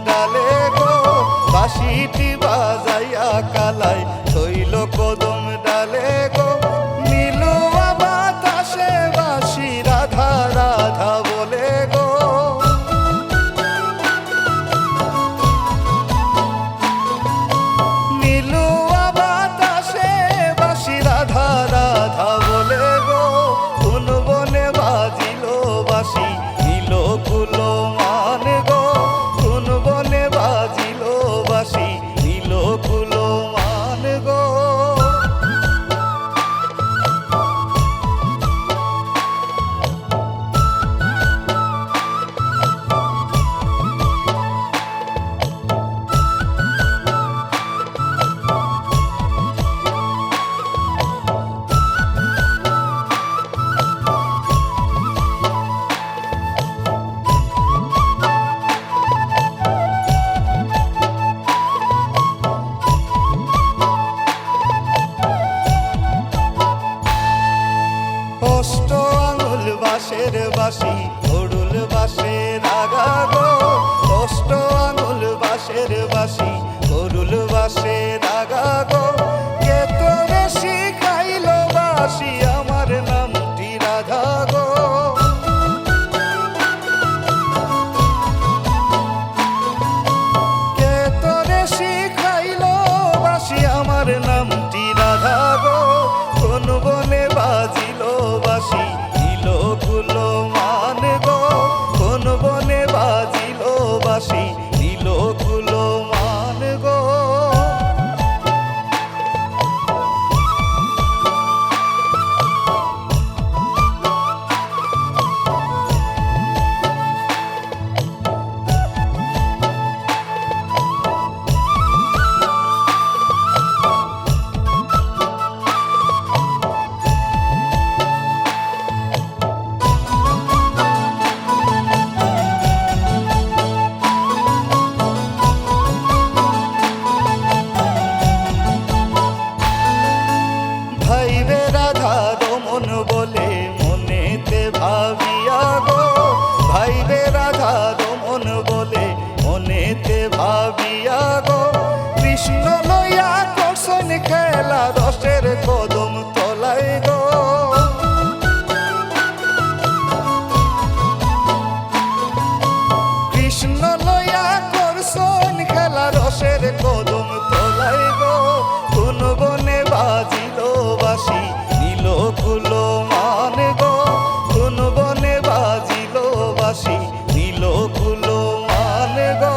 ডালে গো, বাঁশিটি বাজাইয়া কালাই থইল কদম ডালে গো। নীলুয়া বাতাসে বাঁশি রাধা রাধা বলে গো। নীলুয়া বাতাসে বাঁশি রাধা রাধা বলে গো। কোন বনে বাজিল বাঁশি নীল কুলো মান গো। কোন বনে বাজিল বাঁশি নীল কুলো মান গো। অষ্ট আঙুল বাঁশের বাঁশি অরুল বাঁশের আগা গো। অষ্ট আঙুল বাঁশের বাঁশি অরুল বাঁশের আগা গো। কে তোরে শিখাইল বাঁশি আমার নামটি রাধা গো। কে তোরে শিখাইল বাঁশি আমার নামটি রাধা গো। কোন বনে বাজিল বাঁশি নীল কুলো মান গো। কোন বনে বাজিল বাঁশি নীল কুলো মান গো। ভাইবে রাধা রমন বলে মনেতে ভাবিয়া গো। ভাইবে রাধা রমন বলে মনেতে ভাবিয়া গো। কৃষ্ণ লইয়া করছেন খেলা রসের কদম তলায় গো। কৃষ্ণ লইয়া করছেন খেলা রসের কদম তলায় গো। কোন বনে বাজিল বাঁশি নীল কুলো মান গো। কোন বনে বাজিল বাঁশি নীল কুলো মান গো।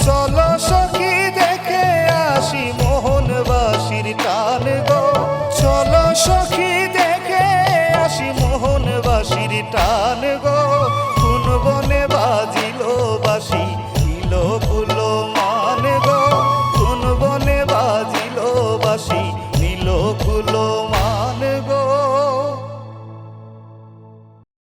চলো সখী দেখে আসি মোহন বাঁশির টান গো। চলো সখী দেখে আসি মোহন বাঁশির টান গো। কোন বনে বাজিল বাঁশি নীল কুলো মান গো। কোন বনে বাজিল বাঁশি নীল কুলো মান।